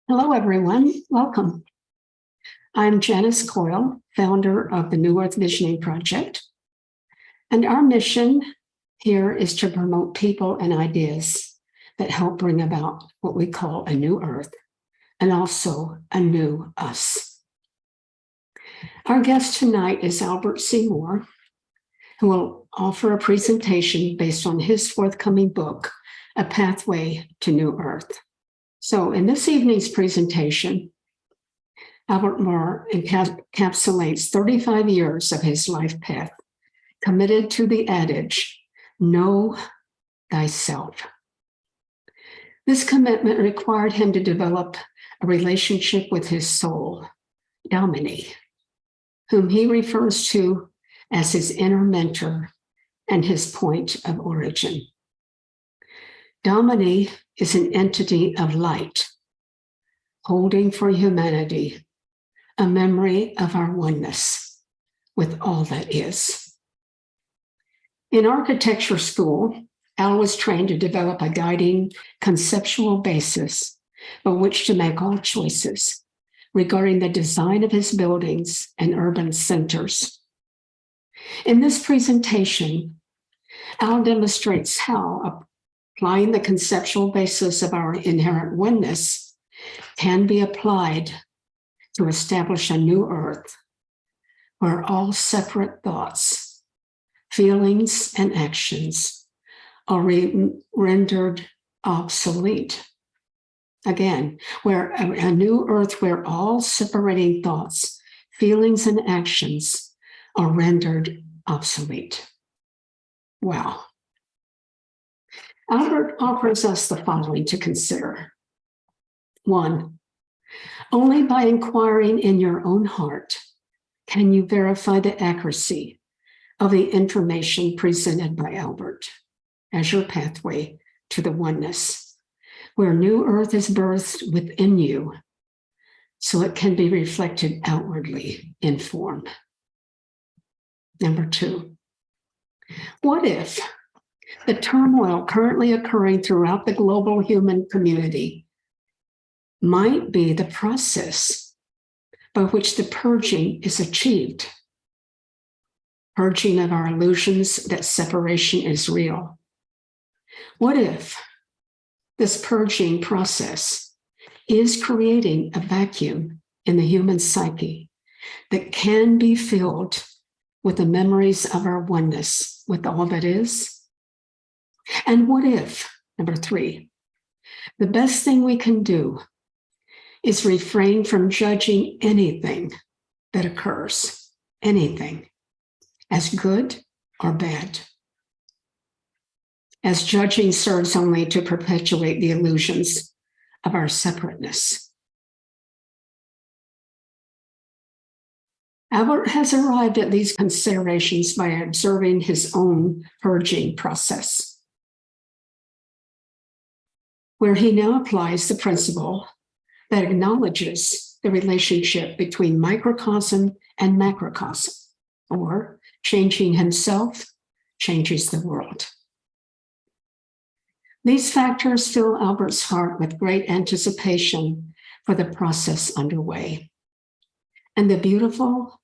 Hello, everyone. Welcome. I'm Janice Coyle, founder of the New Earth Visioning Project. And our mission here is to promote people and ideas that help bring about what we call a new earth and also a new us. Our guest tonight is Albert Seymour, who will offer a presentation based on his forthcoming book, A Pathway to New Earth. So in this evening's presentation, Albert Moore encapsulates 35 years of his life path, committed to the adage, know thyself. This commitment required him to develop a relationship with his soul, Domini, whom he refers to as his inner mentor and his point of origin. Domini is an entity of light, holding for humanity a memory of our oneness with all that is. In architecture school, Al was trained to develop a guiding conceptual basis by which to make all choices regarding the design of his buildings and urban centers. In this presentation, Al demonstrates how applying the conceptual basis of our inherent oneness can be applied to establish a new earth where all separate thoughts, feelings, and actions are rendered obsolete. Again, where a new earth where all separating thoughts, feelings, and actions are rendered obsolete. Wow. Albert offers us the following to consider. 1, only by inquiring in your own heart can you verify the accuracy of the information presented by Albert as your pathway to the oneness, where new earth is birthed within you so it can be reflected outwardly in form. Number 2, what if the turmoil currently occurring throughout the global human community might be the process by which the purging is achieved? Purging of our illusions that separation is real. What if this purging process is creating a vacuum in the human psyche that can be filled with the memories of our oneness with all that is? And what if, number 3, the best thing we can do is refrain from judging anything that occurs, anything, as good or bad, as judging serves only to perpetuate the illusions of our separateness. Albert has arrived at these considerations by observing his own purging process, where he now applies the principle that acknowledges the relationship between microcosm and macrocosm, or changing himself changes the world. These factors fill Albert's heart with great anticipation for the process underway and the beautiful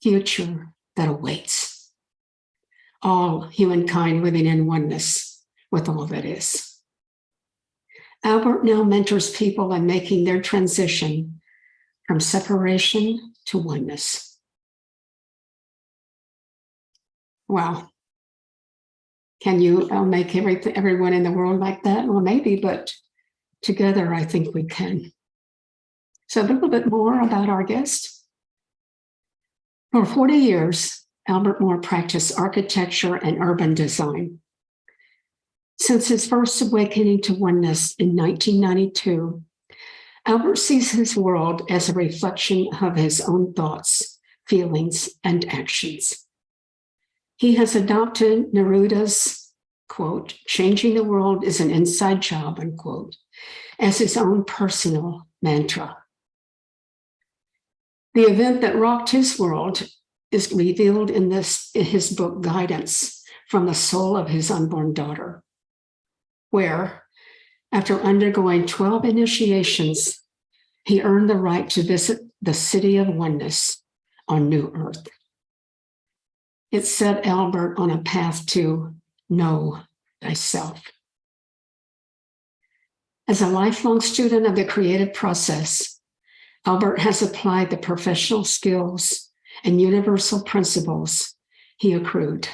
future that awaits all humankind living in oneness with all that is. Albert now mentors people in making their transition from separation to oneness. Wow. Can you make everyone in the world like that? Well, maybe, but together I think we can. So a little bit more about our guest. For 40 years, Albert Moore practiced architecture and urban design. Since his first awakening to oneness in 1992, Albert sees his world as a reflection of his own thoughts, feelings, and actions. He has adopted Neruda's, quote, changing the world is an inside job, unquote, as his own personal mantra. The event that rocked his world is revealed in his book, Guidance from the Soul of His Unborn Daughter, where After undergoing 12 initiations, he earned the right to visit the City of Oneness on New Earth. It set Albert on a path to know thyself. As a lifelong student of the creative process, Albert has applied the professional skills and universal principles he accrued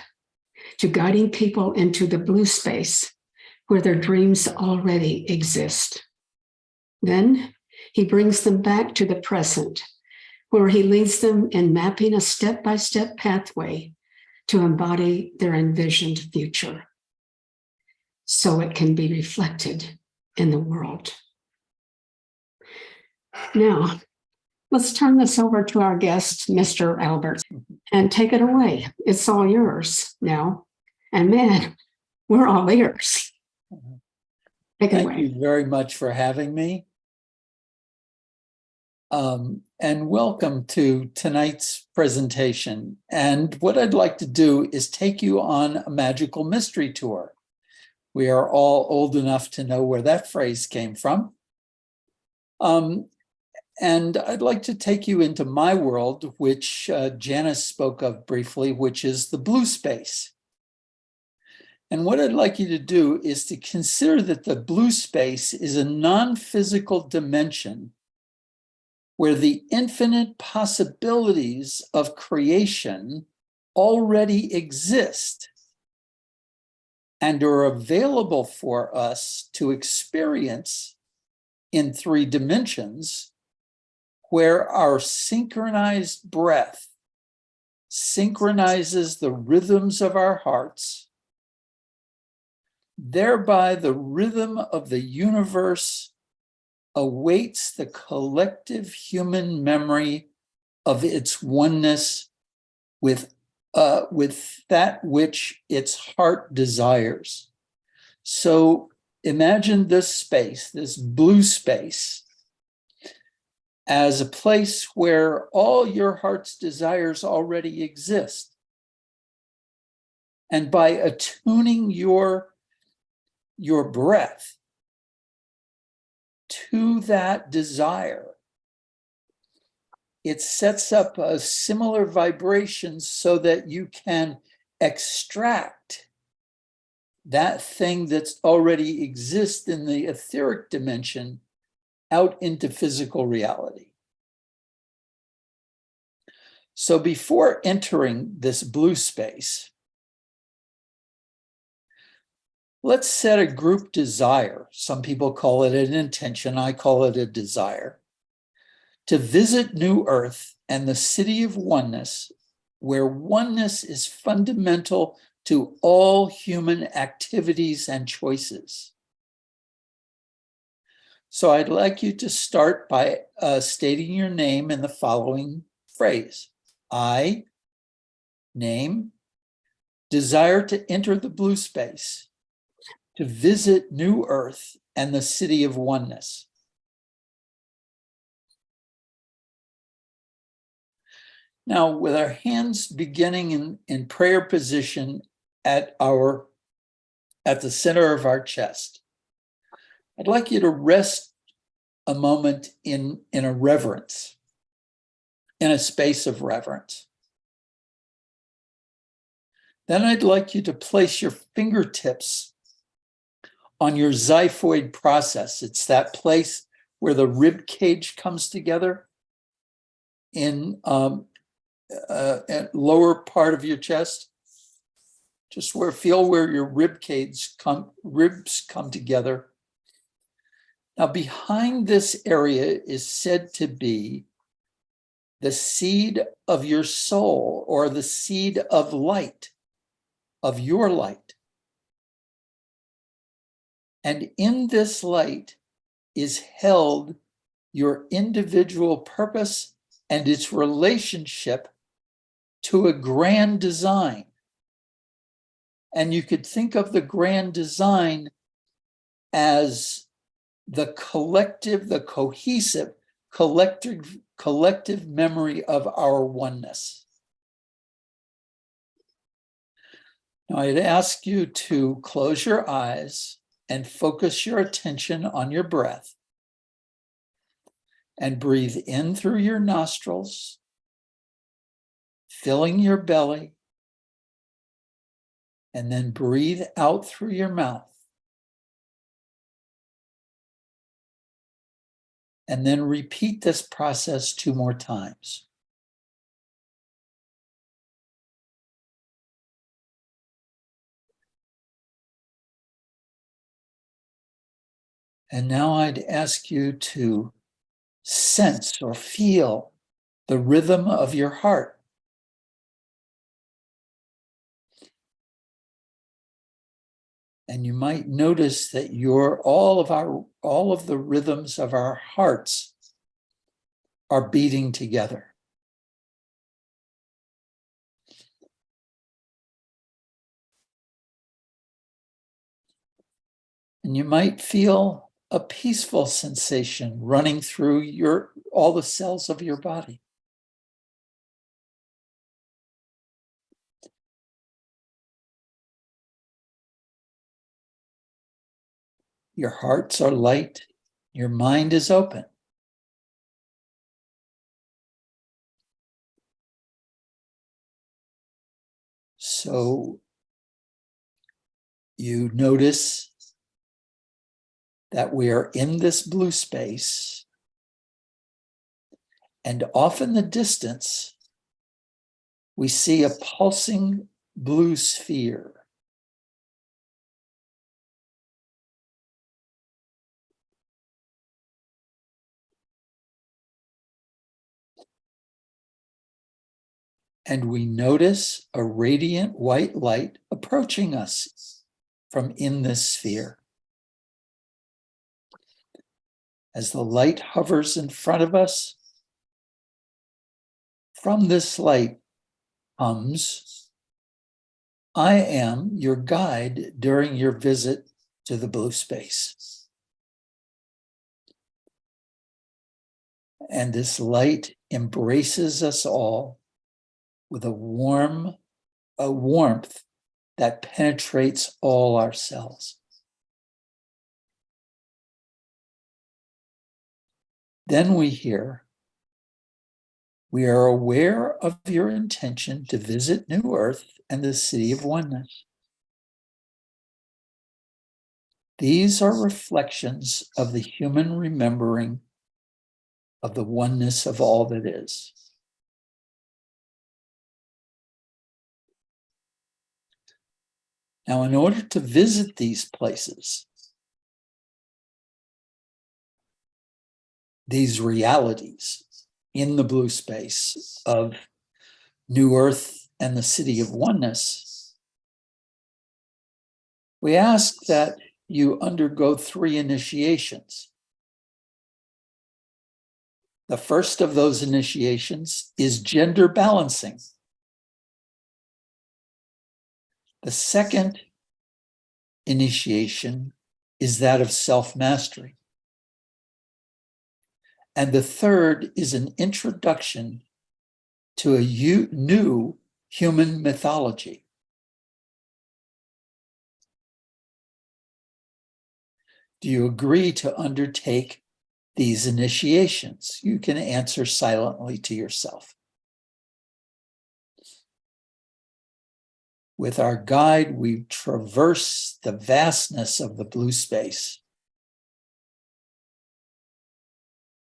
to guiding people into the blue space where their dreams already exist. Then he brings them back to the present, where he leads them in mapping a step-by-step pathway to embody their envisioned future, so it can be reflected in the world. Now, let's turn this over to our guest, Mr. Albert, and take it away. It's all yours now. And man, we're all ears. Take it away. Thank you very much for having me. And welcome to tonight's presentation. And what I'd like to do is take you on a magical mystery tour. We are all old enough to know where that phrase came from. And I'd like to take you into my world, which Janice spoke of briefly, which is the blue space. And what I'd like you to do is to consider that the blue space is a non-physical dimension where the infinite possibilities of creation already exist and are available for us to experience in 3 dimensions, where our synchronized breath synchronizes the rhythms of our hearts, thereby the rhythm of the universe awaits the collective human memory of its oneness with that which its heart desires. So imagine this space, this blue space, as a place where all your heart's desires already exist. And by attuning your breath to that desire, it sets up a similar vibration so that you can extract that thing that's already exists in the etheric dimension out into physical reality. So before entering this blue space, let's set a group desire. Some people call it an intention. I call it a desire. To visit New Earth and the City of Oneness, where oneness is fundamental to all human activities and choices. So I'd like you to start by stating your name in the following phrase. I, name, desire to enter the blue space, to visit New Earth and the City of Oneness. Now, with our hands beginning in prayer position at the center of our chest, I'd like you to rest a moment in a reverence, in a space of reverence. Then I'd like you to place your fingertips on your xiphoid process. It's that place where the rib cage comes together in lower part of your chest. Just feel where your ribs come together. Now, behind this area is said to be the seed of your soul, or the seed of light, of your light. And in this light is held your individual purpose and its relationship to a grand design. And you could think of the grand design as the collective, the cohesive, collective memory of our oneness. Now, I'd ask you to close your eyes and focus your attention on your breath. And breathe in through your nostrils, filling your belly, and then breathe out through your mouth. And then repeat this process 2 more times. And now I'd ask you to sense or feel the rhythm of your heart. And you might notice that all of the rhythms of our hearts are beating together. And you might feel a peaceful sensation running through all the cells of your body. Your hearts are light, your mind is open. So you notice that we are in this blue space, and off in the distance, we see a pulsing blue sphere. And we notice a radiant white light approaching us from in this sphere. As the light hovers in front of us, from this light comes, "I am your guide during your visit to the blue space." And this light embraces us all with a warmth that penetrates all our cells. Then we hear, "We are aware of your intention to visit New Earth and the City of Oneness. These are reflections of the human remembering of the oneness of all that is." Now, in order to visit these places, these realities in the blue space of New Earth and the City of Oneness, we ask that you undergo 3 initiations. The first of those initiations is gender balancing. The second initiation is that of self-mastery. And the third is an introduction to a new human mythology. Do you agree to undertake these initiations? You can answer silently to yourself. With our guide, we traverse the vastness of the blue space.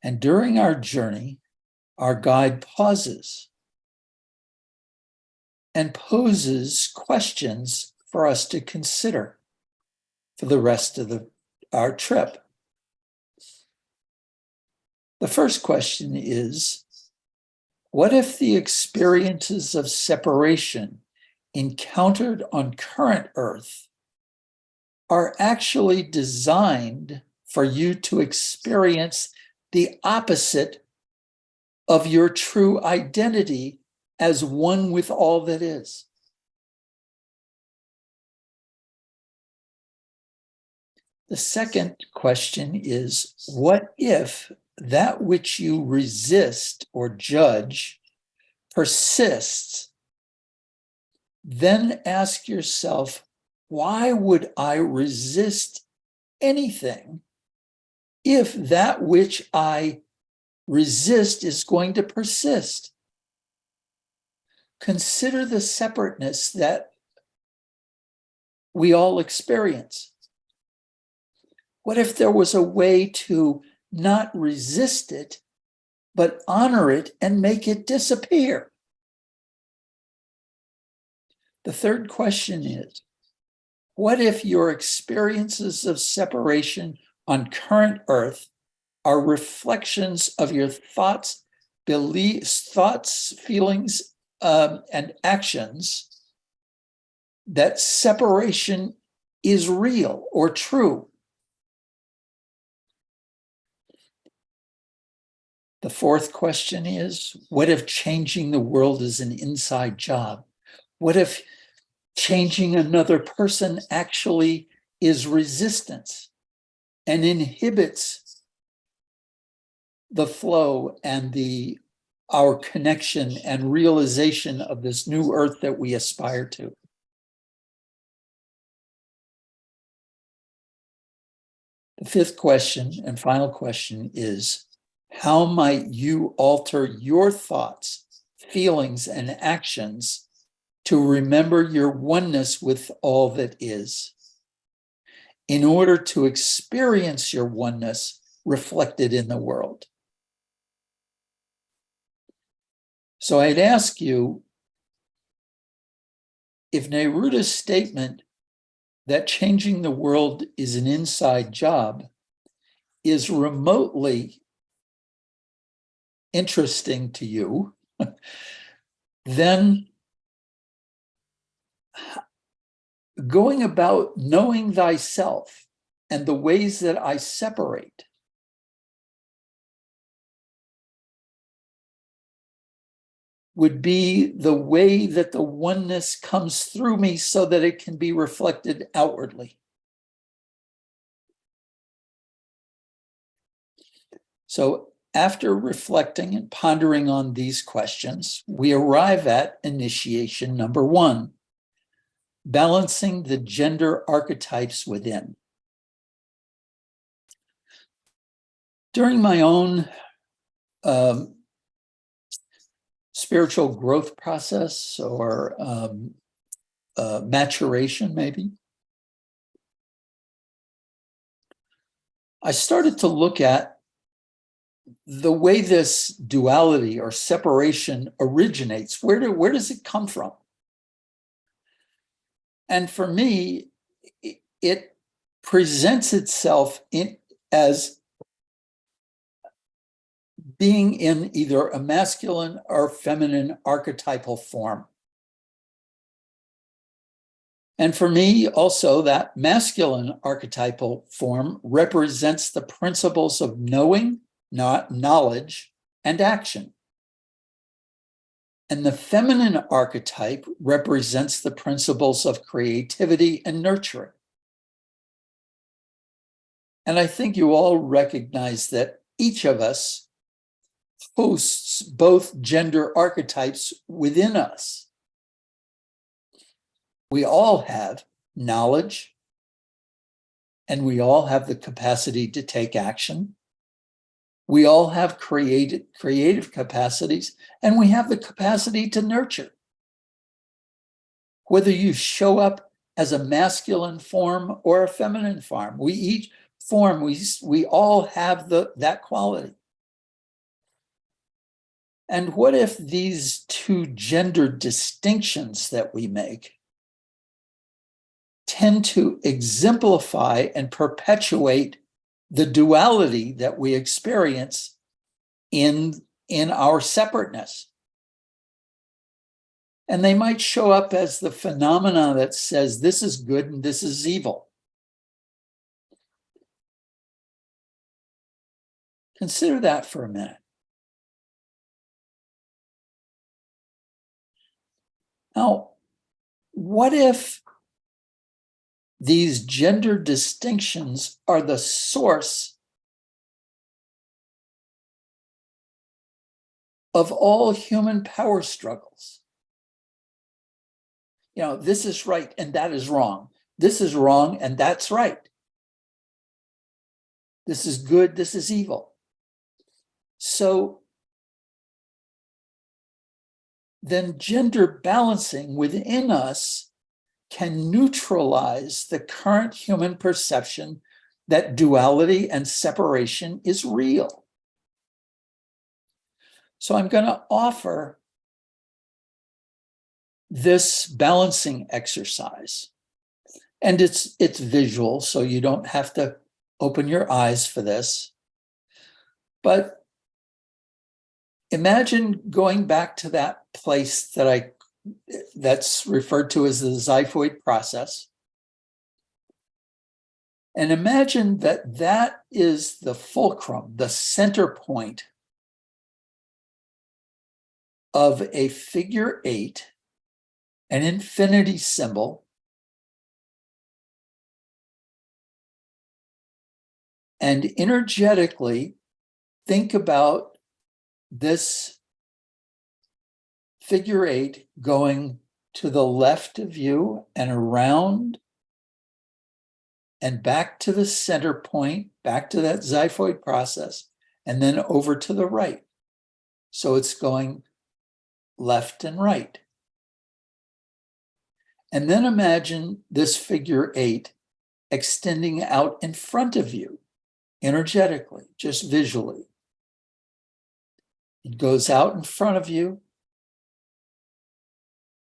And during our journey, our guide pauses and poses questions for us to consider for the rest of our trip. The first question is, what if the experiences of separation encountered on current Earth are actually designed for you to experience the opposite of your true identity as one with all that is? The second question is, what if that which you resist or judge persists? Then ask yourself, why would I resist anything if that which I resist is going to persist? Consider the separateness that we all experience. What if there was a way to not resist it, but honor it and make it disappear? The third question is, what if your experiences of separation on current Earth are reflections of your thoughts, beliefs, feelings, and actions, that separation is real or true? The fourth question is, what if changing the world is an inside job? What if changing another person actually is resistance and inhibits the flow and our connection and realization of this new earth that we aspire to? The fifth question and final question is, how might you alter your thoughts, feelings, and actions to remember your oneness with all that is, in order to experience your oneness reflected in the world? So I'd ask you, if Neruda's statement that changing the world is an inside job is remotely interesting to you, then going about knowing thyself and the ways that I separate would be the way that the oneness comes through me so that it can be reflected outwardly. So after reflecting and pondering on these questions, we arrive at initiation number 1, balancing the gender archetypes within. During my own spiritual growth process or maturation, maybe, I started to look at the way this duality or separation originates. Where does it come from? And for me, it presents itself as being in either a masculine or feminine archetypal form. And for me, also, that masculine archetypal form represents the principles of knowing, knowledge, and action. And the feminine archetype represents the principles of creativity and nurturing. And I think you all recognize that each of us hosts both gender archetypes within us. We all have knowledge, and we all have the capacity to take action. We all have creative capacities, and we have the capacity to nurture. Whether you show up as a masculine form or a feminine form, we all have that quality. And what if these two gender distinctions that we make tend to exemplify and perpetuate the duality that we experience in our separateness? And they might show up as the phenomena that says this is good and this is evil. Consider that for a minute. Now, what if these gender distinctions are the source of all human power struggles? You know, this is right and that is wrong. This is wrong and that's right. This is good, this is evil. So then gender balancing within us can neutralize the current human perception that duality and separation is real. So I'm going to offer this balancing exercise. And it's visual, so you don't have to open your eyes for this. But imagine going back to that place that's referred to as the xiphoid process. And imagine that that is the fulcrum, the center point of a figure 8, an infinity symbol, and energetically think about this figure 8 going to the left of you and around and back to the center point, back to that xiphoid process, and then over to the right. So it's going left and right. And then imagine this figure 8 extending out in front of you, energetically, just visually. It goes out in front of you,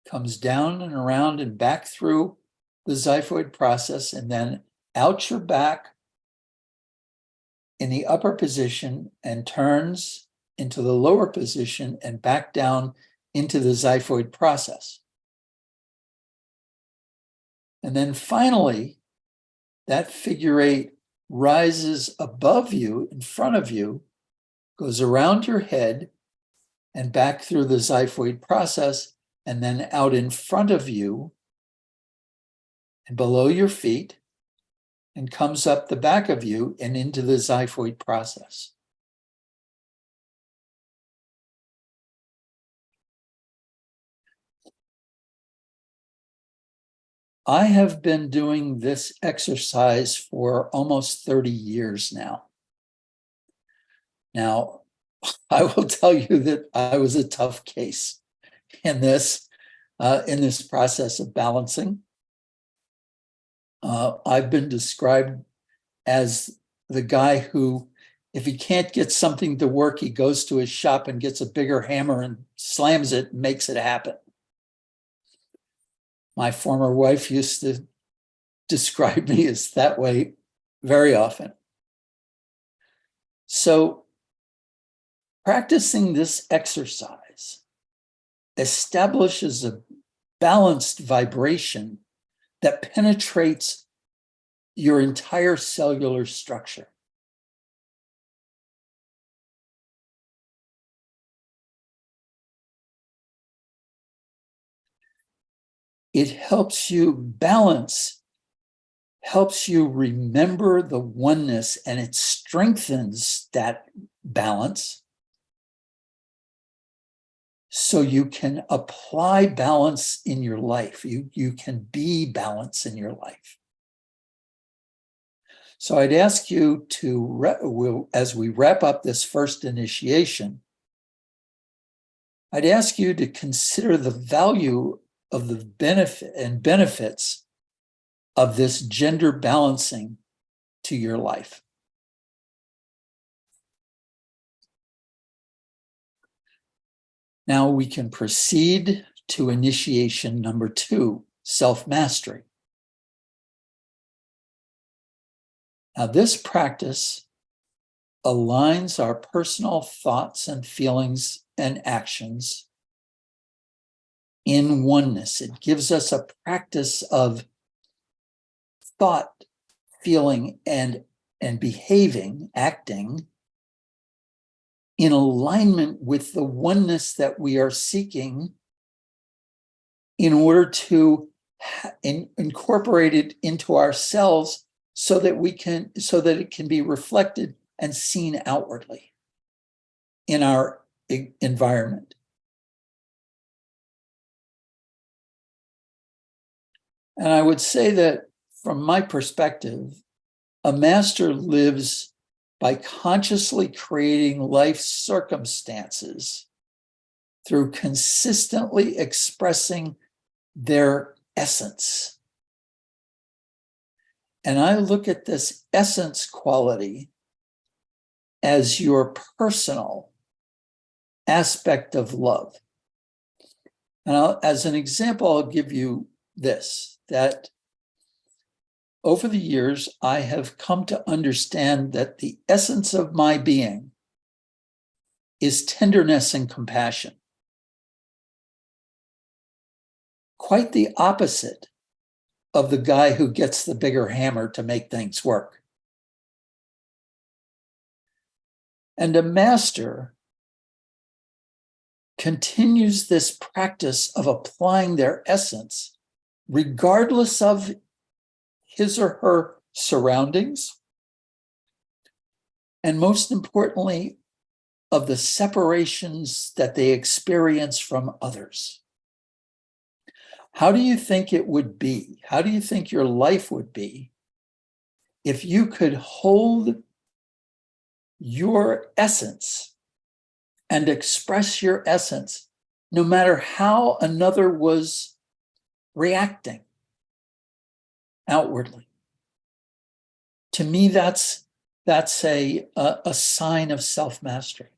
comes down and around and back through the xiphoid process, and then out your back in the upper position and turns into the lower position and back down into the xiphoid process. And then finally, that figure 8 rises above you, in front of you, goes around your head and back through the xiphoid process, and then out in front of you and below your feet, and comes up the back of you and into the xiphoid process. I have been doing this exercise for almost 30 years now. Now, I will tell you that I was a tough case in this process of balancing. I've been described as the guy who, if he can't get something to work, he goes to his shop and gets a bigger hammer and slams it and makes it happen. My former wife used to describe me as that way very often. So practicing this exercise establishes a balanced vibration that penetrates your entire cellular structure. It helps you balance, helps you remember the oneness, and it strengthens that balance so you can apply balance in your life. You can be balance in your life. So I'd ask you to, as we wrap up this first initiation, I'd ask you to consider the value of the benefits of this gender balancing to your life. Now we can proceed to initiation number 2, self-mastery. Now this practice aligns our personal thoughts and feelings and actions in oneness. It gives us a practice of thought, feeling, and behaving, acting in alignment with the oneness that we are seeking in order to incorporate it into ourselves so that it can be reflected and seen outwardly in our environment. And I would say that from my perspective, a master lives by consciously creating life circumstances through consistently expressing their essence. And I look at this essence quality as your personal aspect of love. And as an example, I'll give you this, that over the years, I have come to understand that the essence of my being is tenderness and compassion. Quite the opposite of the guy who gets the bigger hammer to make things work. And a master continues this practice of applying their essence, regardless of his or her surroundings, and most importantly, of the separations that they experience from others. How do you think it would be? How do you think your life would be if you could hold your essence and express your essence no matter how another was reacting outwardly? To me, that's a sign of self-mastery.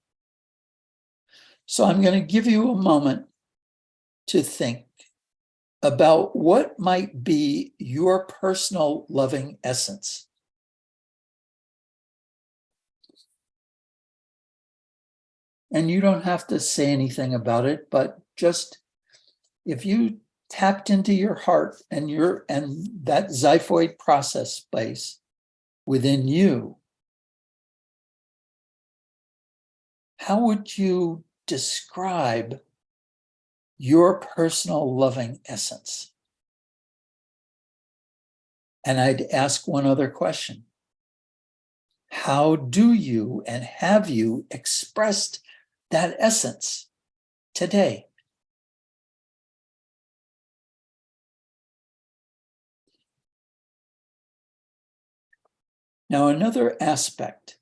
So I'm going to give you a moment to think about what might be your personal loving essence. And you don't have to say anything about it, but just if you tapped into your heart and that xiphoid process space within you, how would you describe your personal loving essence? And I'd ask one other question. How do you and have you expressed that essence today? Now, another aspect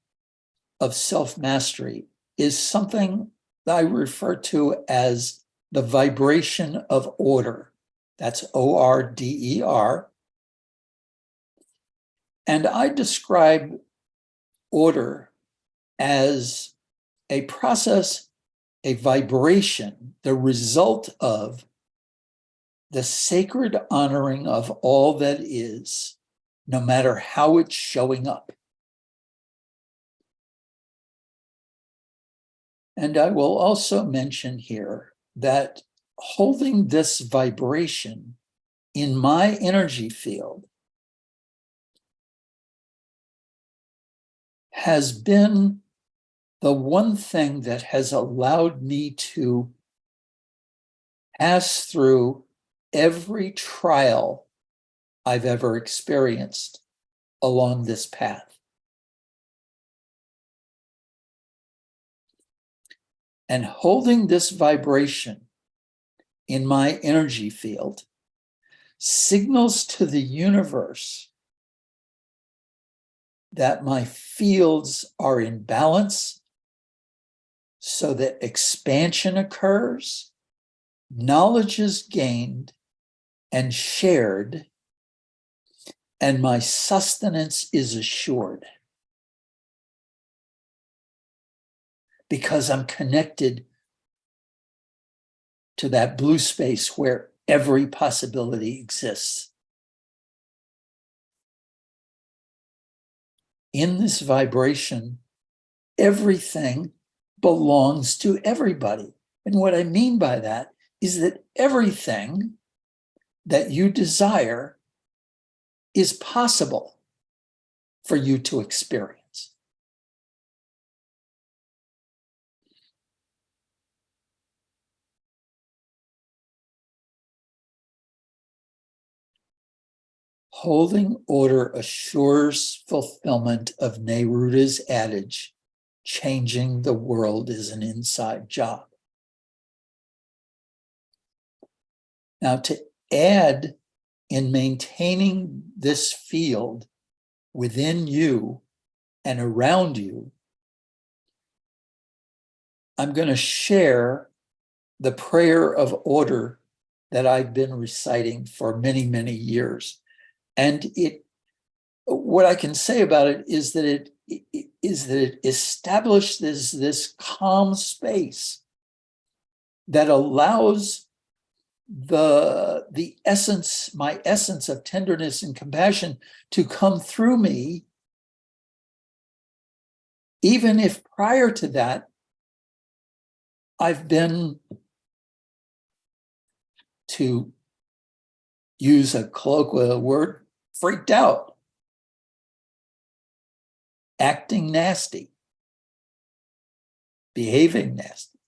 of self-mastery is something that I refer to as the vibration of order. That's O-R-D-E-R. And I describe order as a process, a vibration, the result of the sacred honoring of all that is, no matter how it's showing up. And I will also mention here that holding this vibration in my energy field has been the one thing that has allowed me to pass through every trial I've ever experienced along this path. And holding this vibration in my energy field signals to the universe that my fields are in balance so that expansion occurs, knowledge is gained and shared, and my sustenance is assured. Because I'm connected to that blue space where every possibility exists. In this vibration, everything belongs to everybody. And what I mean by that is that everything that you desire is possible for you to experience. Holding order assures fulfillment of Neruda's adage, changing the world is an inside job. Now, to add in maintaining this field within you and around you, I'm going to share the prayer of order that I've been reciting for many, many years. And what I can say about it is that it establishes this calm space that allows the essence, my essence of tenderness and compassion to come through me, even if prior to that, I've been, to use a colloquial word, freaked out, acting nasty, behaving nasty.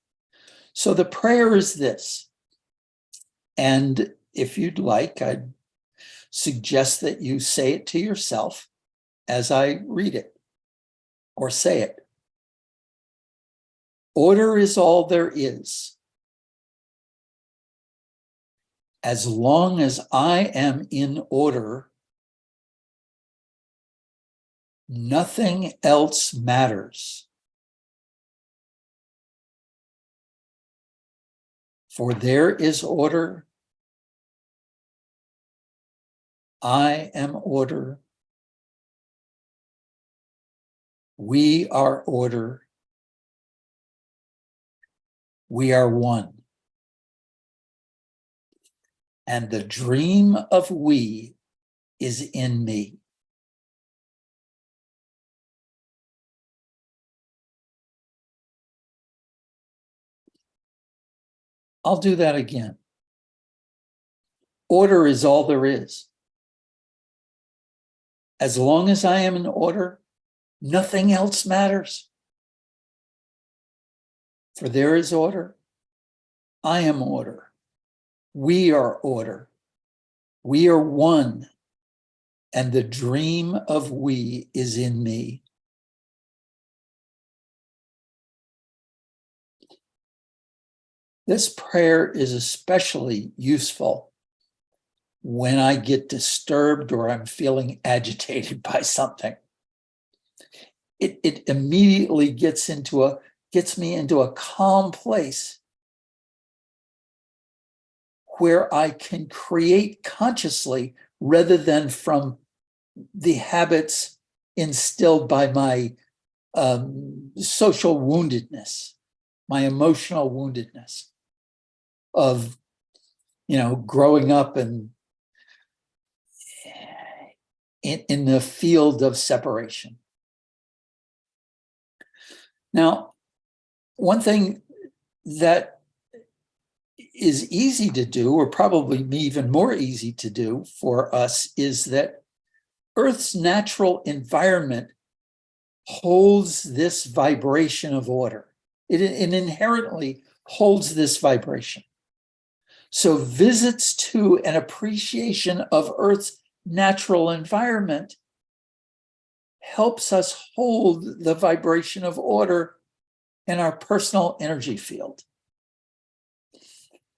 So the prayer is this. And if you'd like, I'd suggest that you say it to yourself as I read it, or say it. Order is all there is. As long as I am in order, nothing else matters. For there is order. I am order. We are order. We are one. And the dream of we is in me. I'll do that again. Order is all there is. As long as I am in order, nothing else matters. For there is order. I am order. We are order. We are one. And the dream of we is in me. This prayer is especially useful when I get disturbed or I'm feeling agitated by something. It immediately gets me into a calm place where I can create consciously rather than from the habits instilled by my social woundedness, my emotional woundedness of, growing up and in the field of separation. Now, one thing that is easy to do, or probably even more easy to do for us, is that Earth's natural environment holds this vibration of order. It inherently holds this vibration. So visits to an appreciation of Earth's natural environment helps us hold the vibration of order in our personal energy field.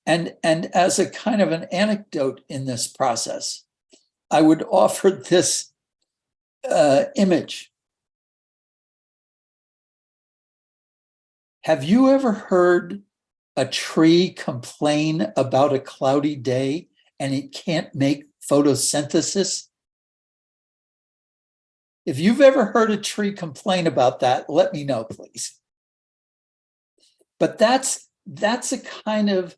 And as a kind of an anecdote in this process, I would offer this image. Have you ever heard a tree complain about a cloudy day and it can't make photosynthesis? If you've ever heard a tree complain about that, let me know, please. But that's a kind of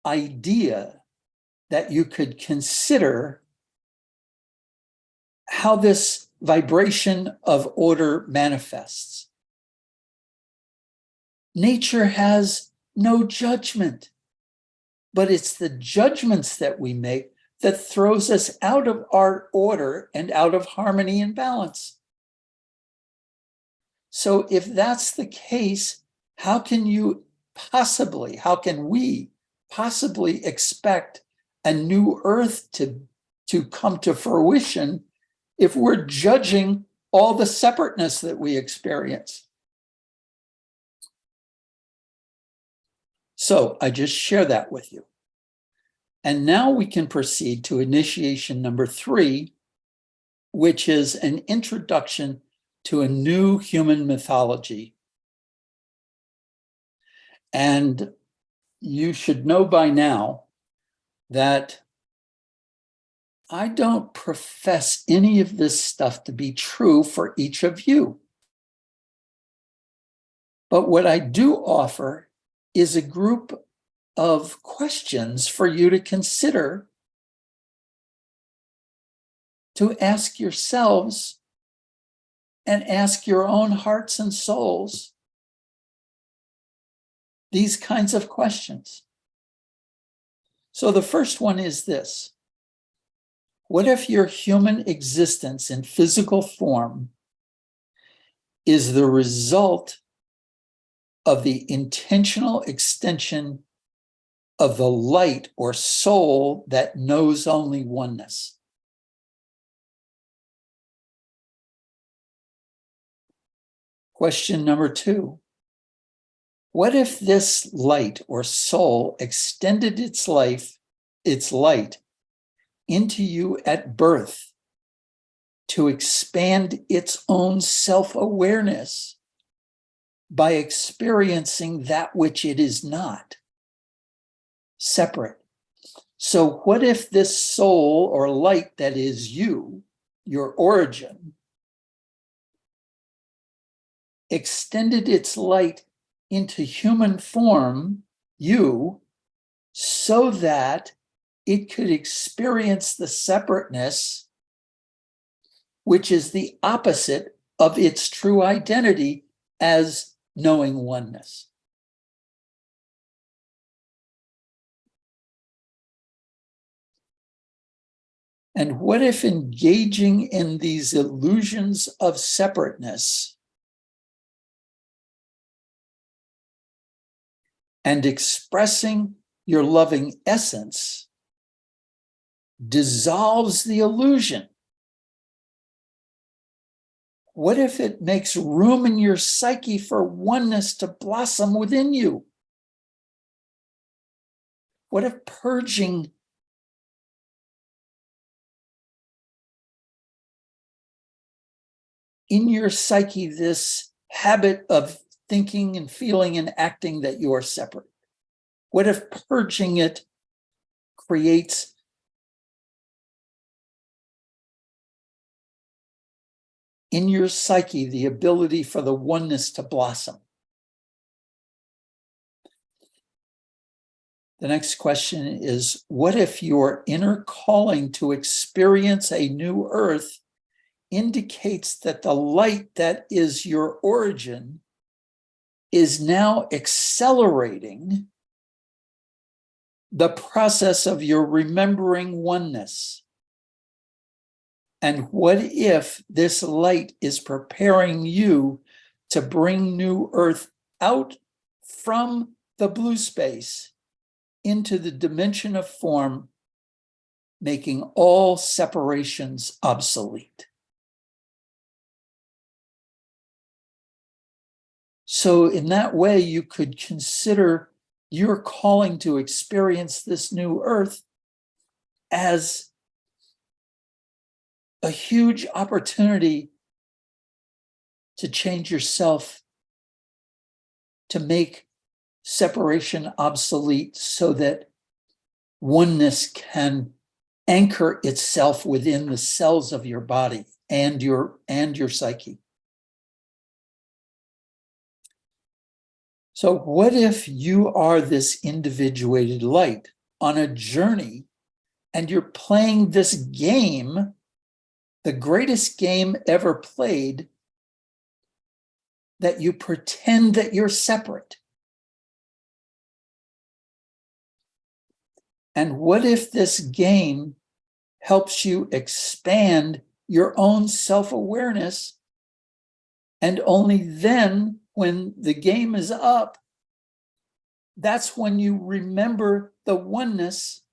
idea that you could consider how this vibration of order manifests. Nature has no judgment, but it's the judgments that we make that throws us out of our order and out of harmony and balance. So if that's the case, how can we possibly expect a new Earth to come to fruition if we're judging all the separateness that we experience? So I just share that with you. And now we can proceed to initiation number 3, which is an introduction to a new human mythology. And you should know by now that I don't profess any of this stuff to be true for each of you. But what I do offer is a group of questions for you to consider, to ask yourselves and ask your own hearts and souls these kinds of questions. So the first one is this: what if your human existence in physical form is the result of the intentional extension of the light or soul that knows only oneness? Question number 2. What if this light or soul extended its light into you at birth to expand its own self-awareness by experiencing that which it is not, separate? So what if this soul or light that is you, your origin, extended its light into human form, you, so that it could experience the separateness, which is the opposite of its true identity as knowing oneness? And what if engaging in these illusions of separateness and expressing your loving essence dissolves the illusion? What if it makes room in your psyche for oneness to blossom within you? What if purging in your psyche this habit of thinking and feeling and acting that you are separate? What if purging it creates in your psyche the ability for the oneness to blossom? The next question is, what if your inner calling to experience a new earth indicates that the light that is your origin is now accelerating the process of your remembering oneness? And what if this light is preparing you to bring new earth out from the blue space into the dimension of form, making all separations obsolete? So in that way, you could consider your calling to experience this new earth as a huge opportunity to change yourself, to make separation obsolete so that oneness can anchor itself within the cells of your body and your psyche. So what if you are this individuated light on a journey and you're playing this game, the greatest game ever played, that you pretend that you're separate? And what if this game helps you expand your own self-awareness, and only then, when the game is up, that's when you remember the oneness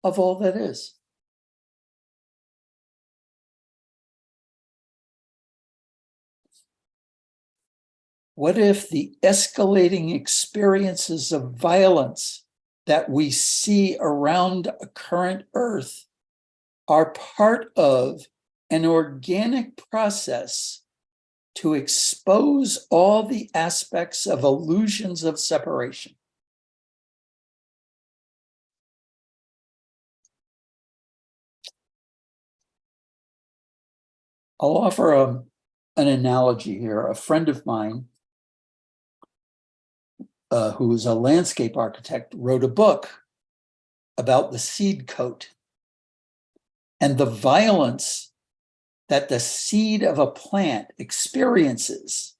of all that is? What if the escalating experiences of violence that we see around a current earth are part of an organic process to expose all the aspects of illusions of separation. I'll offer an analogy here. A friend of mine, who is a landscape architect, wrote a book about the seed coat and the violence that the seed of a plant experiences,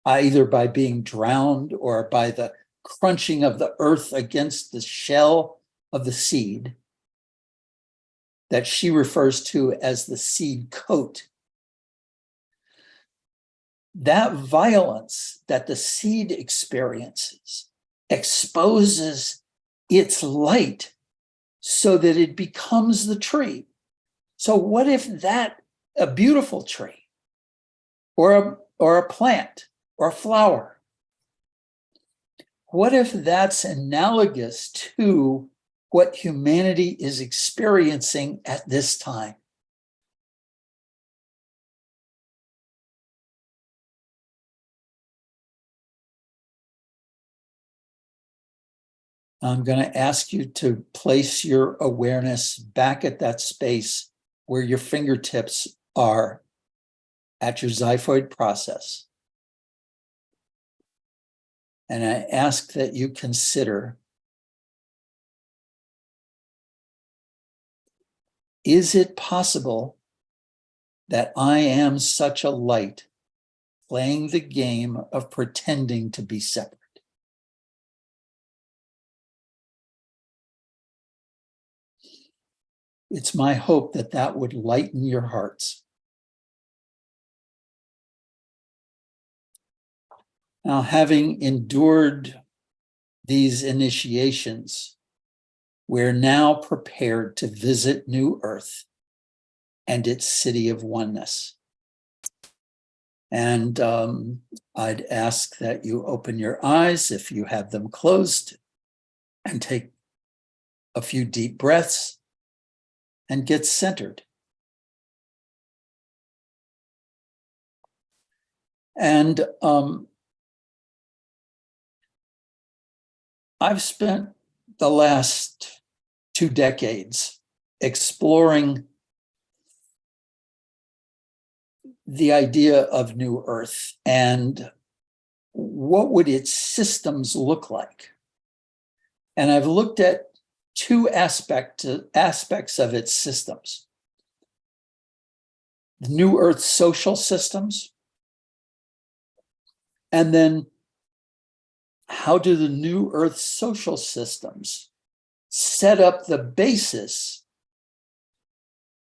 either by being drowned or by the crunching of the earth against the shell of the seed, that she refers to as the seed coat. That violence that the seed experiences exposes its light so that it becomes the tree. So what if a beautiful tree or a plant or a flower, what if that's analogous to what humanity is experiencing at this time? I'm going to ask you to place your awareness back at that space where your fingertips are at your xiphoid process. And I ask that you consider, is it possible that I am such a light playing the game of pretending to be separate? It's my hope that that would lighten your hearts. Now, having endured these initiations, we're now prepared to visit New Earth and its City of Oneness. And I'd ask that you open your eyes if you have them closed and take a few deep breaths and get centered. And I've spent the last 2 decades exploring the idea of New Earth and what would its systems look like. And I've looked at 2 aspects of its systems. The New Earth social systems, and then how do the New Earth social systems set up the basis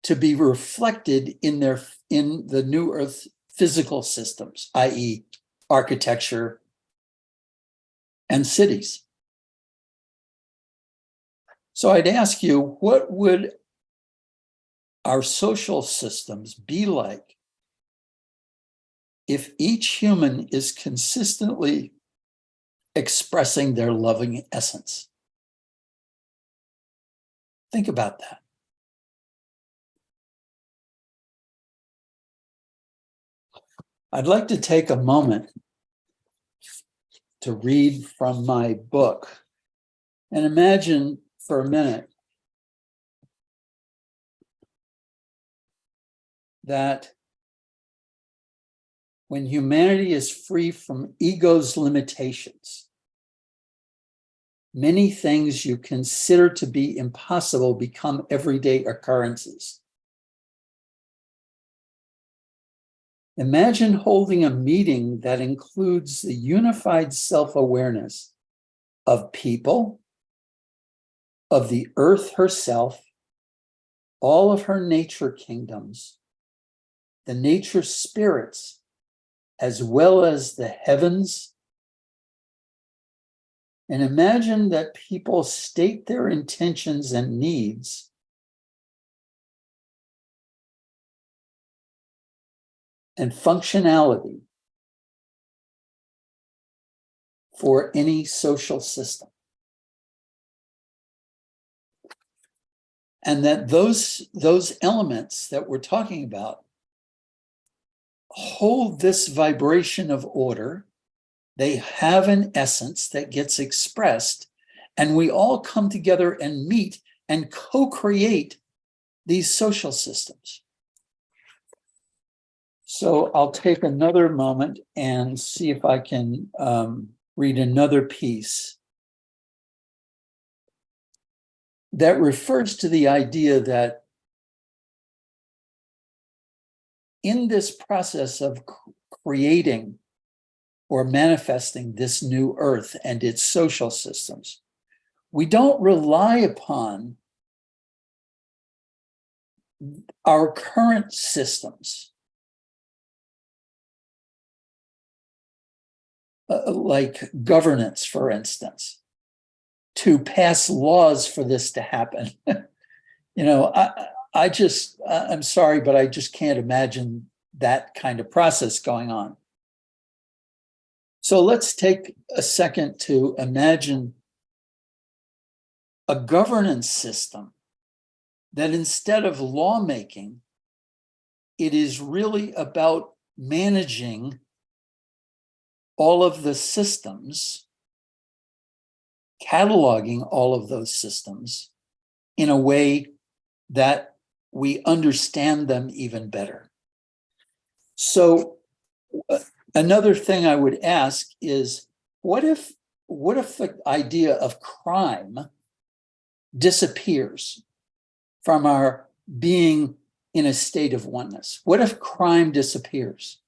to be reflected in the New Earth physical systems, i.e., architecture and cities. So I'd ask you, what would our social systems be like if each human is consistently expressing their loving essence? Think about that. I'd like to take a moment to read from my book and imagine for a minute that when humanity is free from ego's limitations, many things you consider to be impossible become everyday occurrences. Imagine holding a meeting that includes the unified self-awareness of people, of the earth herself, all of her nature kingdoms, the nature spirits, as well as the heavens. And imagine that people state their intentions and needs and functionality for any social system. And that those elements that we're talking about hold this vibration of order. They have an essence that gets expressed, and we all come together and meet and co-create these social systems. So I'll take another moment and see if I can read another piece that refers to the idea that in this process of creating or manifesting this new earth and its social systems, we don't rely upon our current systems, like governance, for instance, to pass laws for this to happen. I'm sorry, but I just can't imagine that kind of process going on. So let's take a second to imagine a governance system that instead of lawmaking, it is really about managing all of the systems, cataloging all of those systems in a way that we understand them even better. So another thing I would ask is, what if the idea of crime disappears from our being in a state of oneness? What if crime disappears?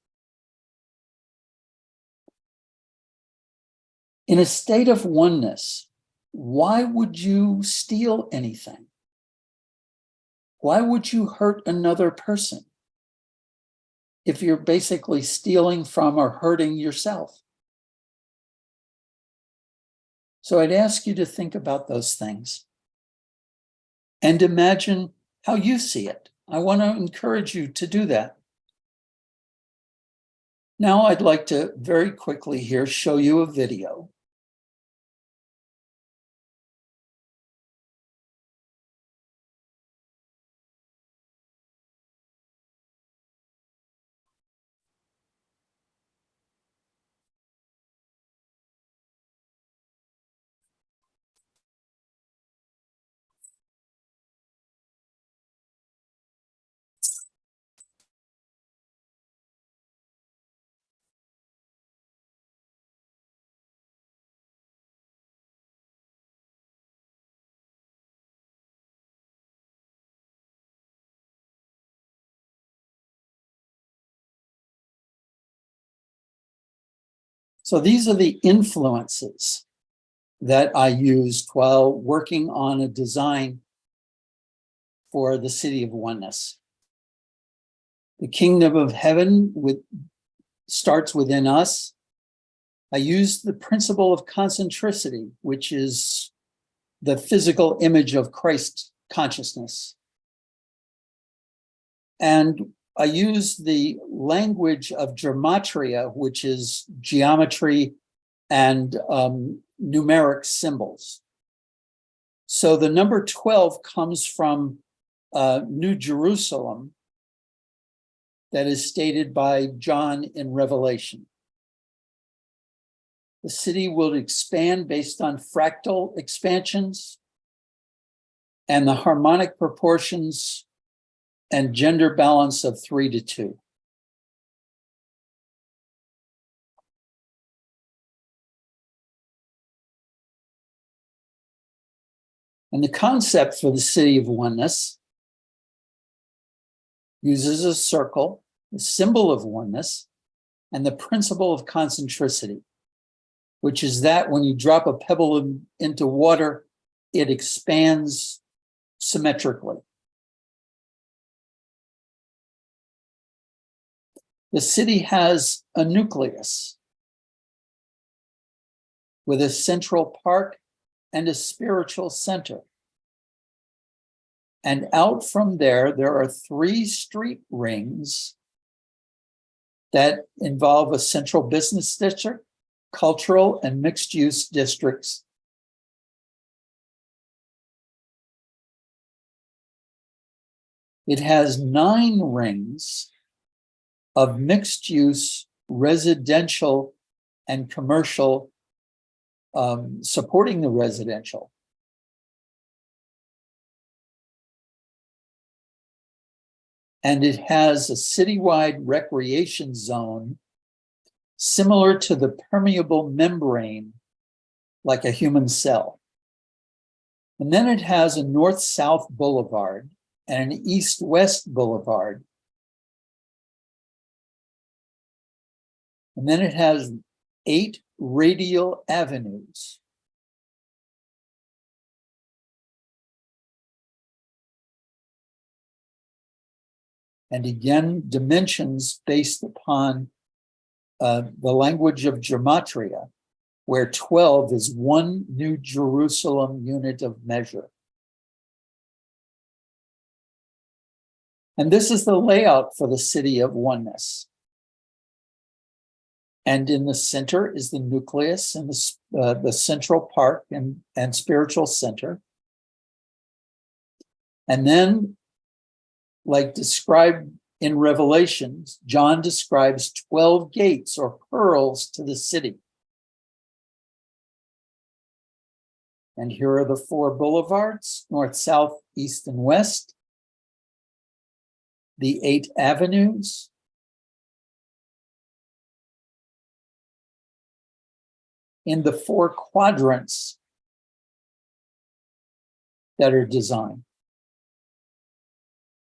In a state of oneness, why would you steal anything? Why would you hurt another person if you're basically stealing from or hurting yourself? So I'd ask you to think about those things and imagine how you see it. I want to encourage you to do that. Now I'd like to very quickly here show you a video. So these are the influences that I used while working on a design for the City of Oneness. The kingdom of heaven starts within us. I used the principle of concentricity, which is the physical image of Christ consciousness. And I use the language of gematria, which is geometry and numeric symbols. So the number 12 comes from New Jerusalem, that is stated by John in Revelation. The city will expand based on fractal expansions and the harmonic proportions and gender balance of 3:2. And the concept for the City of Oneness uses a circle, the symbol of oneness, and the principle of concentricity, which is that when you drop a pebble into water, it expands symmetrically. The city has a nucleus with a central park and a spiritual center. And out from there are 3 street rings that involve a central business district, cultural and mixed use districts. It has 9 rings of mixed use residential and commercial supporting the residential. And it has a citywide recreation zone similar to the permeable membrane, like a human cell. And then it has a north-south boulevard and an east-west boulevard. And then it has 8 radial avenues. And again, dimensions based upon the language of gematria, where 12 is 1 New Jerusalem unit of measure. And this is the layout for the City of Oneness. And in the center is the nucleus and the central park and spiritual center. And then, like described in Revelations, John describes 12 gates or pearls to the city. And here are the 4 boulevards, north, south, east, and west. The 8 avenues. In the 4 quadrants that are designed.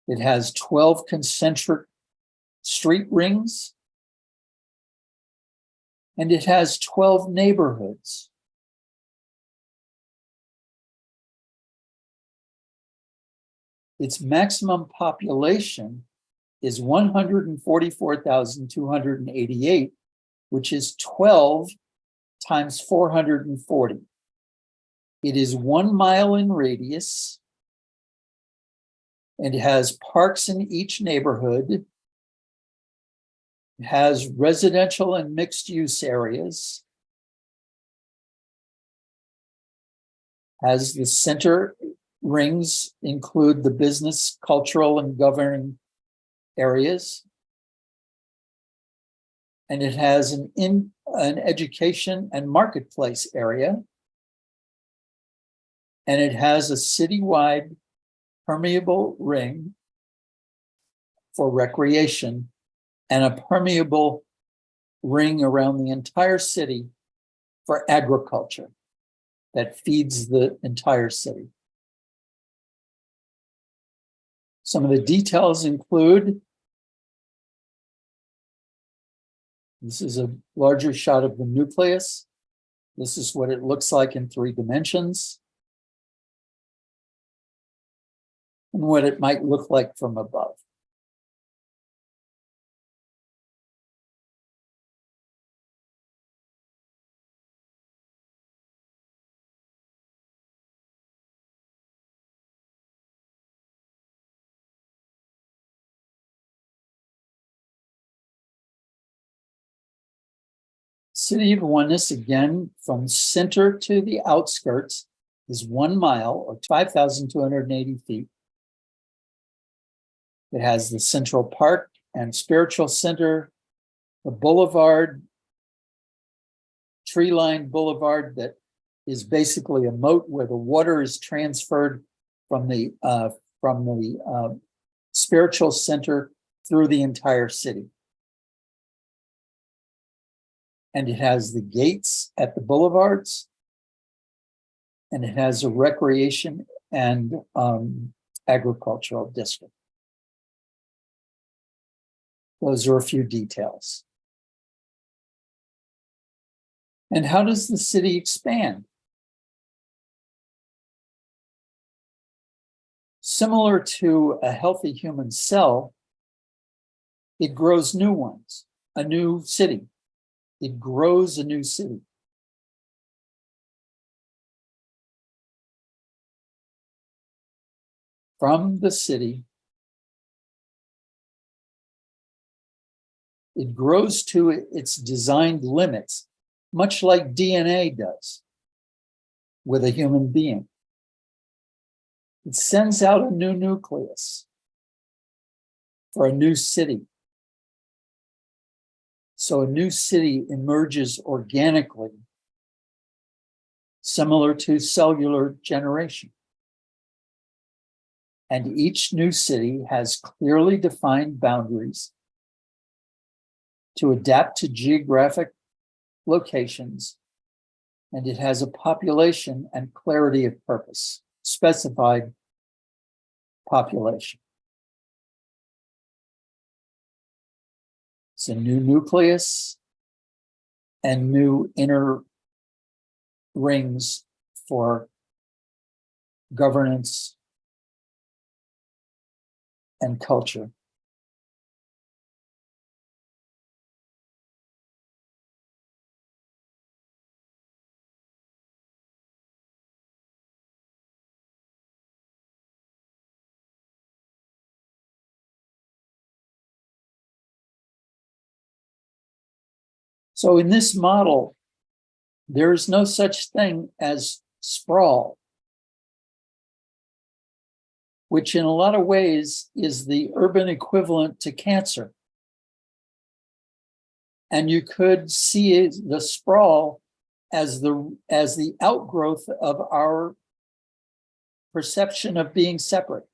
It has 12 concentric street rings, and it has 12 neighborhoods. Its maximum population is 144,288, which is 12 times 440. It is 1 mile in radius. It has parks in each neighborhood. It has residential and mixed use areas. As the center rings include the business, cultural, and governing areas. And it has an education and marketplace area. And it has a citywide permeable ring for recreation and a permeable ring around the entire city for agriculture that feeds the entire city. Some of the details include, this is a larger shot of the nucleus. This is what it looks like in 3 dimensions. And what it might look like from above. City of Oneness, again, from center to the outskirts, is 1 mile or 5,280 feet. It has the central park and spiritual center, the boulevard, tree-lined boulevard that is basically a moat where the water is transferred from the spiritual center through the entire city. And it has the gates at the boulevards, and it has a recreation and agricultural district. Those are a few details. And how does the city expand? Similar to a healthy human cell, it grows new ones, a new city. It grows a new city. From the city, it grows to its designed limits, much like DNA does with a human being. It sends out a new nucleus. for a new city. So a new city emerges organically, similar to cellular generation. And each new city has clearly defined boundaries to adapt to geographic locations, and it has a population and clarity of purpose, specified population. It's a new nucleus and new inner rings for governance and culture. So in this model, there is no such thing as sprawl, which in a lot of ways is the urban equivalent to cancer. And you could see the sprawl as the outgrowth of our perception of being separate.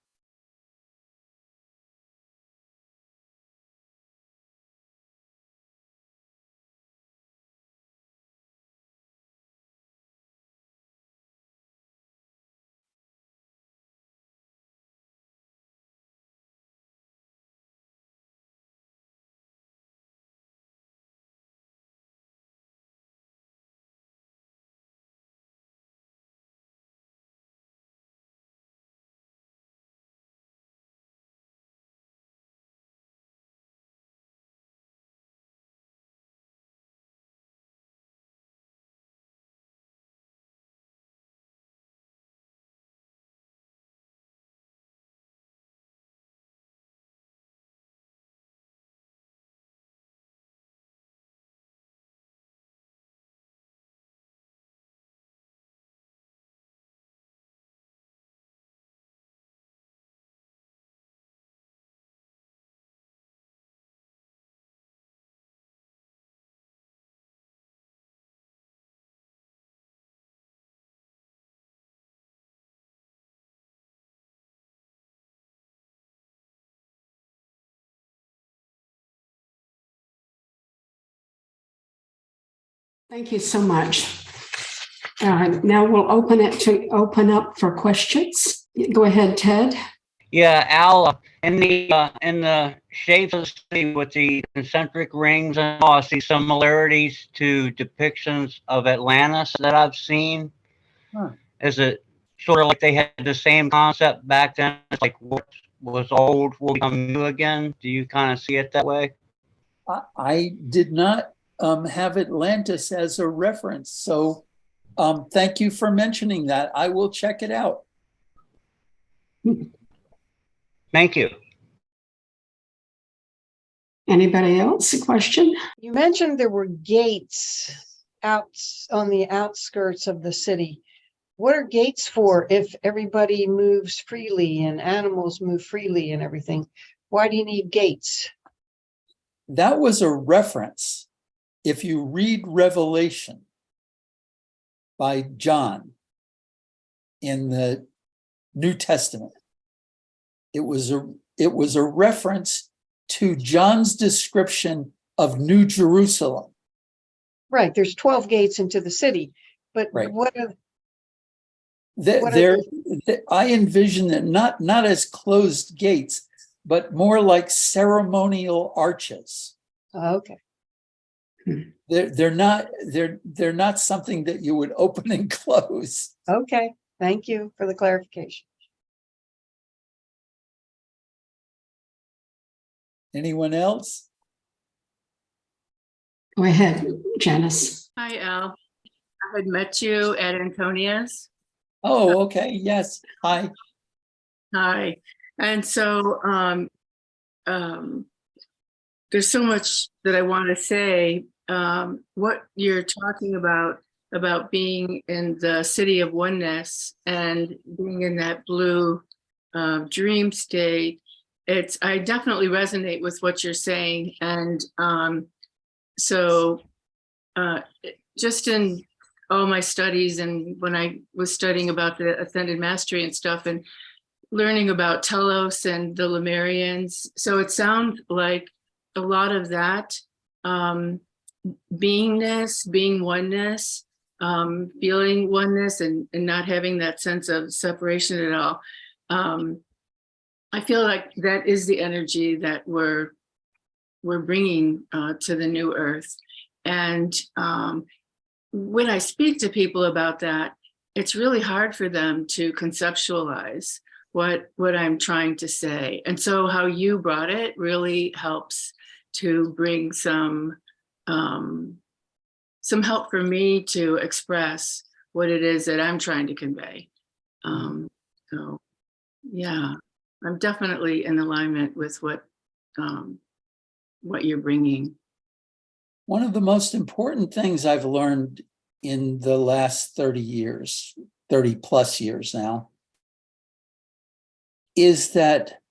Thank you so much. Now we'll open up for questions. Go ahead, Ted. Yeah, Al, in the shapes of the city with the concentric rings and all, I see similarities to depictions of Atlantis that I've seen. Huh. Is it sort of like they had the same concept back then? It's like what was old will become new again. Do you kind of see it that way? I did not have Atlantis as a reference, so thank you for mentioning that. I will check it out. Thank you. Anybody else? A question? You mentioned there were gates out on the outskirts of the city. What are gates for if everybody moves freely and animals move freely and everything? Why do you need gates? That was a reference. If you read Revelation by John in the New Testament, it was a reference to John's description of New Jerusalem. Right, there's 12 gates into the city, but Right. I envision it not as closed gates, but more like ceremonial arches. Okay. They're not something that you would open and close. Okay, thank you for the clarification. Anyone else? Go ahead, Janice. Hi, Al. I had met you at Antonia's. Oh, okay. Yes. Hi. Hi. And so there's so much that I want to say. What you're talking about being in the City of Oneness and being in that blue dream state, I definitely resonate with what you're saying. And so just in all my studies, and when I was studying about the ascended mastery and stuff, and learning about Telos and the Lemurians, so it sounds like a lot of that beingness, being oneness, feeling oneness, and not having that sense of separation at all. I feel like that is the energy that we're bringing to the new earth. And when I speak to people about that, it's really hard for them to conceptualize what I'm trying to say. And so how you brought it really helps to bring some help for me to express what it is that I'm trying to convey. So yeah, I'm definitely in alignment with what you're bringing. One of the most important things I've learned in the last 30 years, 30 plus years now, is that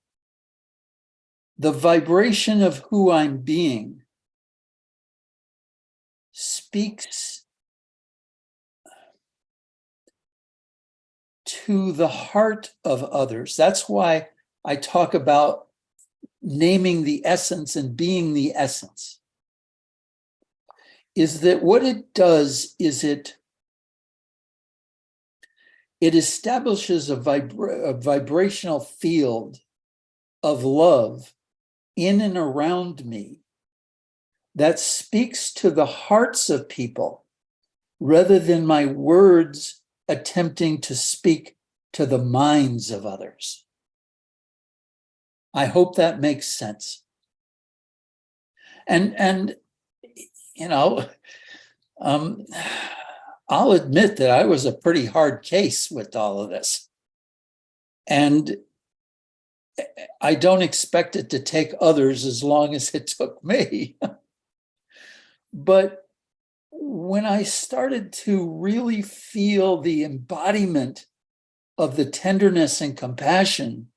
the vibration of who I'm being speaks to the heart of others. That's why I talk about naming the essence and being the essence. Is that what it does is it establishes a vibrational field of love in and around me that speaks to the hearts of people rather than my words attempting to speak to the minds of others. I hope that makes sense. And you know, I'll admit that I was a pretty hard case with all of this. And I don't expect it to take others as long as it took me. But when I started to really feel the embodiment of the tenderness and compassion,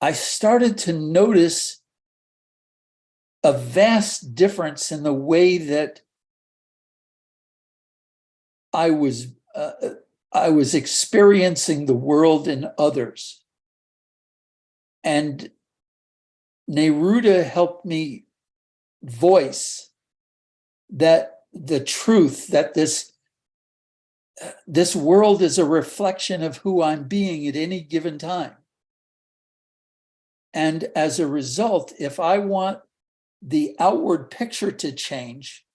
I started to notice a vast difference in the way that I was experiencing the world and others. And Neruda helped me voice that the truth that this world is a reflection of who I'm being at any given time. And as a result, if I want the outward picture to change,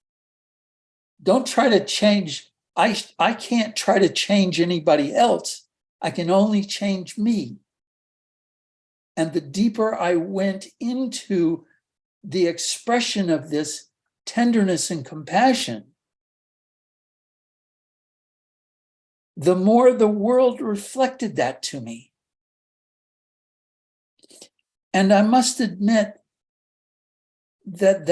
don't try to change. I can't try to change anybody else. I can only change me. And the deeper I went into the expression of this tenderness and compassion, the more the world reflected that to me. And I must admit that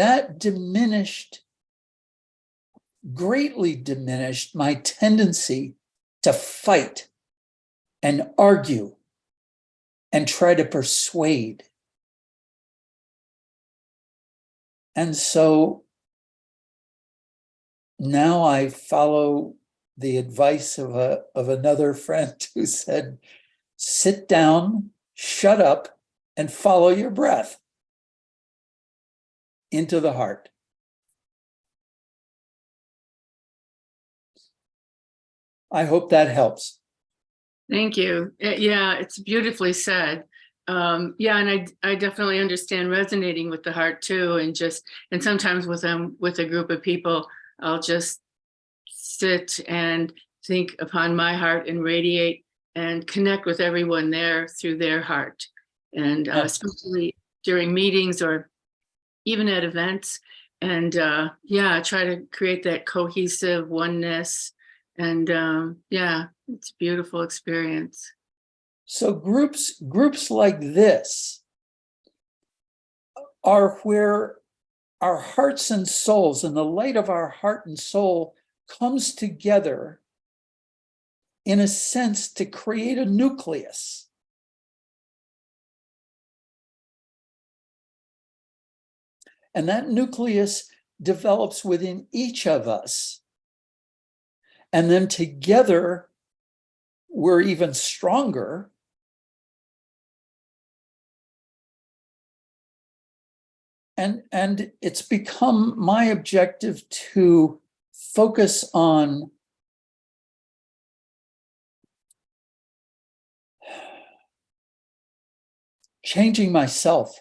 greatly diminished my tendency to fight and argue and try to persuade. And so now I follow the advice of another friend who said, sit down, shut up, and follow your breath into the heart. I hope that helps. Thank you. Yeah, it's beautifully said. Yeah, and I definitely understand resonating with the heart too, and sometimes with a group of people, I'll just sit and think upon my heart and radiate and connect with everyone there through their heart. And especially during meetings or even at events, and yeah, try to create that cohesive oneness. And yeah, it's a beautiful experience. So groups like this are where our hearts and souls and the light of our heart and soul comes together in a sense to create a nucleus. And that nucleus develops within each of us. And then together, we're even stronger. And it's become my objective to focus on changing myself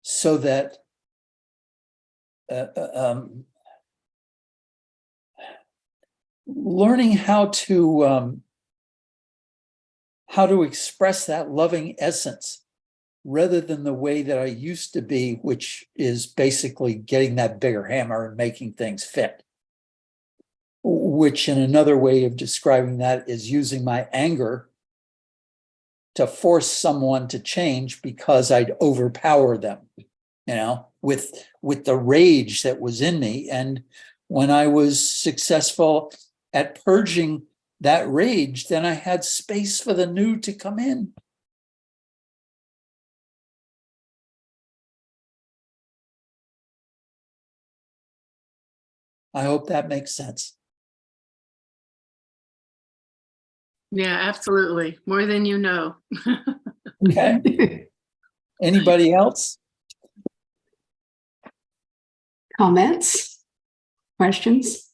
so that learning how to express that loving essence rather than the way that I used to be, which is basically getting that bigger hammer and making things fit. Which in another way of describing that is using my anger to force someone to change because I'd overpower them, with the rage that was in me. And when I was successful at purging that rage, then I had space for the new to come in. I hope that makes sense. Yeah, absolutely. More than you know. Okay. Anybody else? Comments? Questions?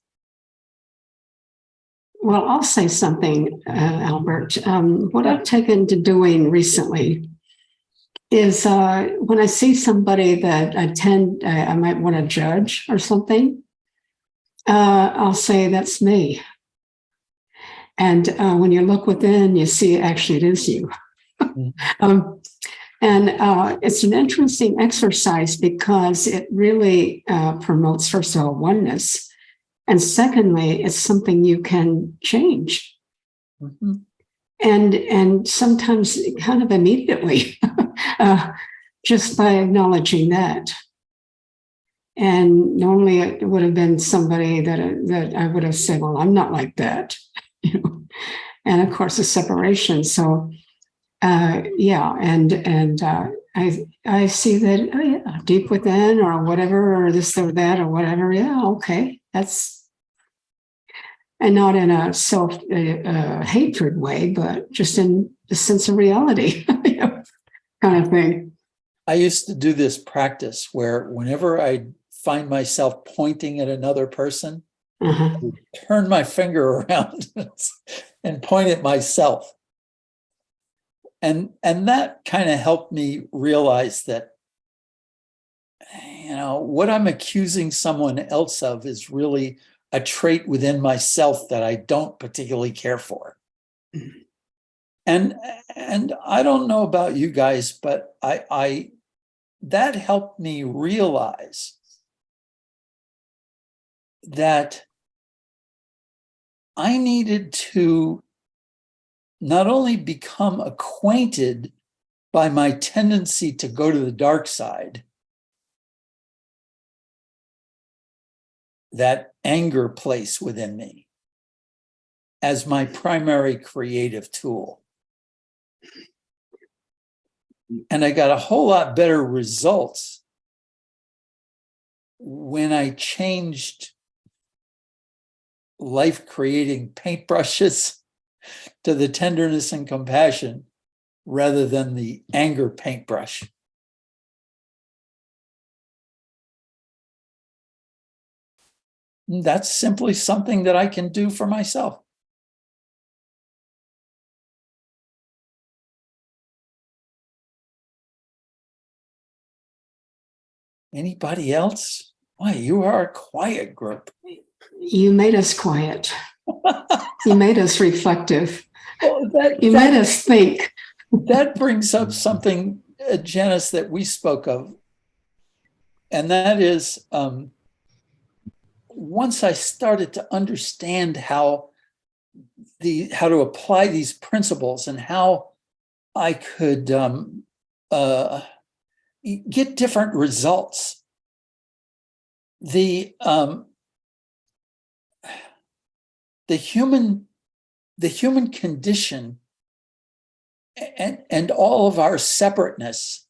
Well, I'll say something, Albert. What I've taken to doing recently is when I see somebody that I might want to judge or something, I'll say, that's me. And when you look within, you see actually it is you. And it's an interesting exercise because it really promotes, first of all, oneness. And secondly, it's something you can change. Mm-hmm. And sometimes kind of immediately, just by acknowledging that. And normally it would have been somebody that I would have said, well, I'm not like that. And of course, the separation. So, I see that, oh yeah, deep within or whatever, or this or that or whatever. Yeah, okay, that's, and not in a self hatred way, but just in the sense of reality, kind of thing. I used to do this practice where whenever I find myself pointing at another person, I would turn my finger around and point at myself. And that kind of helped me realize that, what I'm accusing someone else of is really a trait within myself that I don't particularly care for. And I don't know about you guys, but I that helped me realize that I needed to not only become acquainted by my tendency to go to the dark side, that anger place within me, as my primary creative tool. And I got a whole lot better results when I changed life-creating paintbrushes to the tenderness and compassion rather than the anger paintbrush. That's simply something that I can do for myself. Anybody else? Why, you are a quiet group. You made us quiet. You made us reflective. Well, you made us think. That brings up something, Janice, that we spoke of. And that is, once I started to understand how to apply these principles and how I could get different results, the human condition and all of our separateness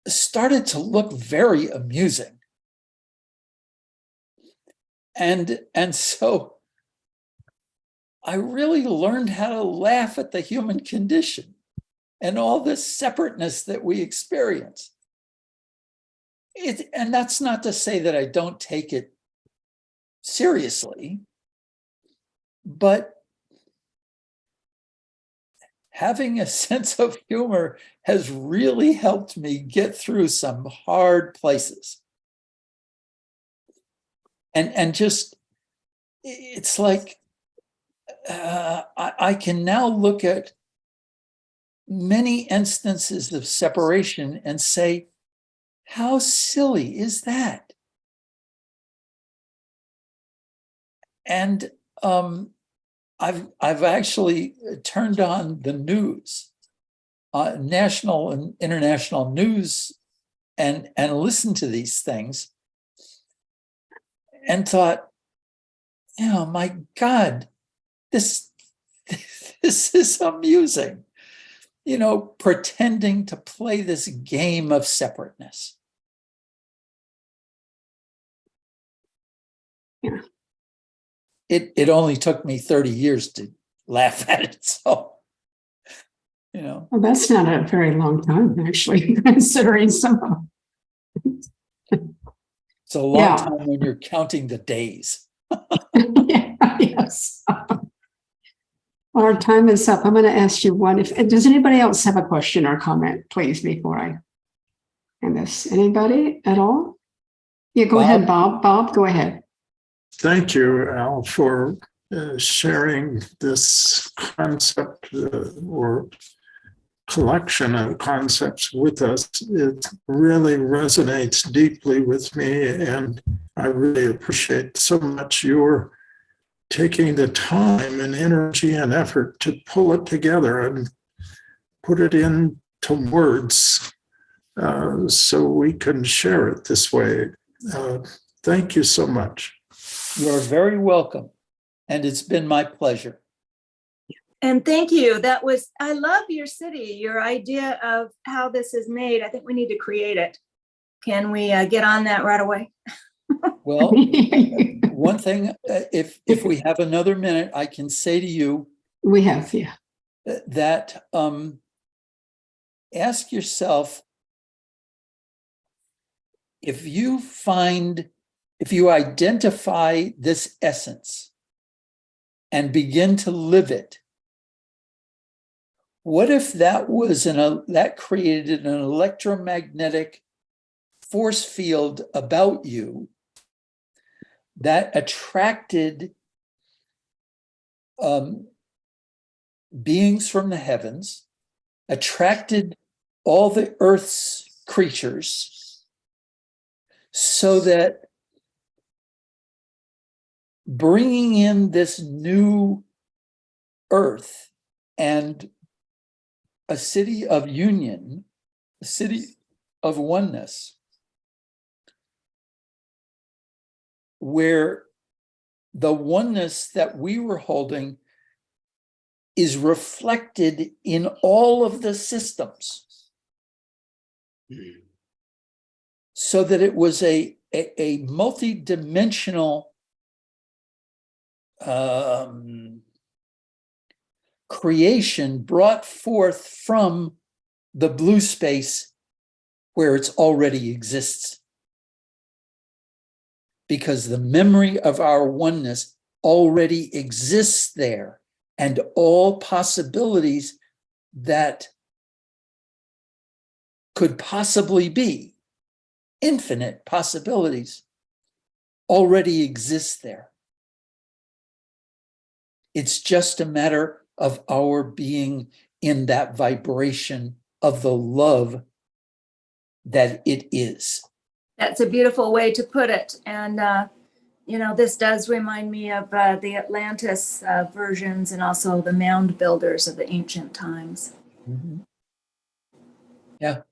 started to look very amusing. And so I really learned how to laugh at the human condition and all this separateness that we experience. And that's not to say that I don't take it seriously, but having a sense of humor has really helped me get through some hard places. And just, it's like, I can now look at many instances of separation and say, how silly is that? And I've actually turned on the news, national and international news, and listened to these things and thought, oh my God, this is amusing. You know, pretending to play this game of separateness. Yeah. It only took me 30 years to laugh at it. So, you know. Well, that's not a very long time, actually, considering some of It's a long time when you're counting the days. yeah, yes. Our time is up. I'm going to ask you one. Does anybody else have a question or comment, please, before I end this? Anybody at all? Yeah, go ahead, Bob. Bob, go ahead. Thank you, Al, for sharing this concept or collection of concepts with us. It really resonates deeply with me, and I really appreciate so much your taking the time and energy and effort to pull it together and put it into words so we can share it this way. Thank you so much. You're very welcome. And it's been my pleasure. And thank you. I love your city, your idea of how this is made. I think we need to create it. Can we get on that right away? Well, one thing, if we have another minute, I can say to you, we have, yeah, that ask yourself, if you identify this essence and begin to live it, what if that created an electromagnetic force field about you that attracted beings from the heavens, attracted all the earth's creatures, so that bringing in this new earth and a city of union, a city of oneness, where the oneness that we were holding is reflected in all of the systems, so that it was a multi-dimensional creation brought forth from the blue space where it already exists. Because the memory of our oneness already exists there, and all possibilities that could possibly be, infinite possibilities, already exist there. It's just a matter of our being in that vibration of the love that it is. That's a beautiful way to put it. And, this does remind me of the Atlantis versions and also the mound builders of the ancient times. Mm-hmm. Yeah.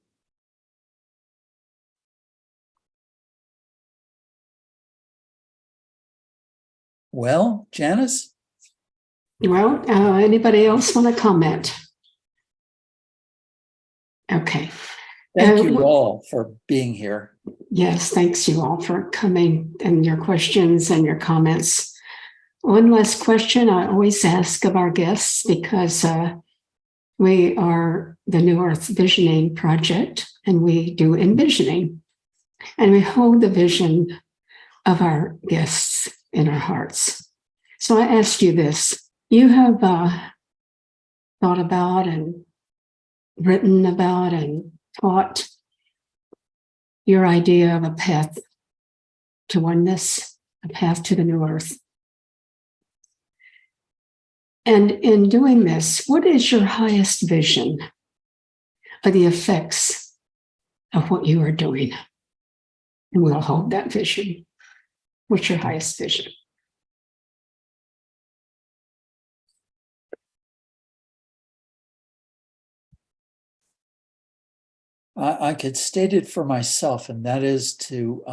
Well, Janice? Well, anybody else want to comment? Okay. Thank Uh, you w- all for being here. Yes, thanks you all for coming and your questions and your comments. One last question I always ask of our guests, because we are the New Earth Visioning Project, and we do envisioning, and we hold the vision of our guests in our hearts. So I ask you this. You have thought about and written about and taught your idea of a path to oneness, a path to the new earth. And in doing this, what is your highest vision of the effects of what you are doing? And we'll hold that vision. What's your highest vision? I could state it for myself, and that is to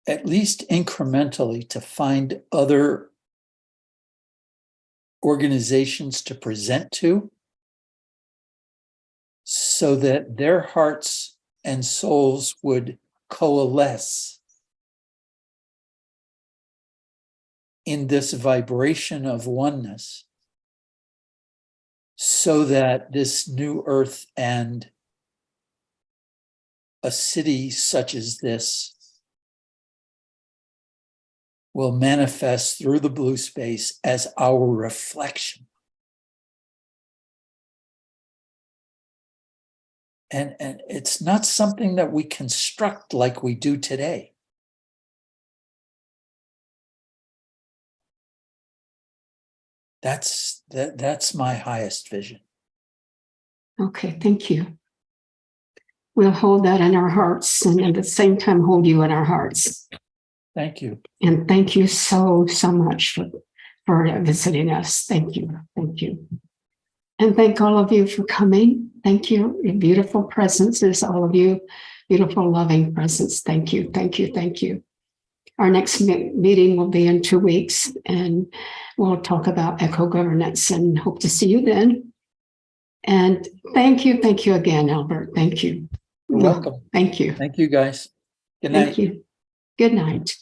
at least incrementally to find other organizations to present to so that their hearts and souls would coalesce in this vibration of oneness, so that this new earth and a city such as this will manifest through the blue space as our reflection. And it's not something that we construct like we do today. That's my highest vision. Okay, thank you. We'll hold that in our hearts, and at the same time hold you in our hearts. Thank you. And thank you so much for visiting us. Thank you. Thank you. And thank all of you for coming. Thank you. Your beautiful presences, all of you, beautiful, loving presence. Thank you. Thank you. Thank you. Our next meeting will be in 2 weeks, and we'll talk about eco-governance, and hope to see you then. And thank you again, Albert. Thank you. You're welcome. Thank you. Thank you, guys. Good night. Thank you. Good night.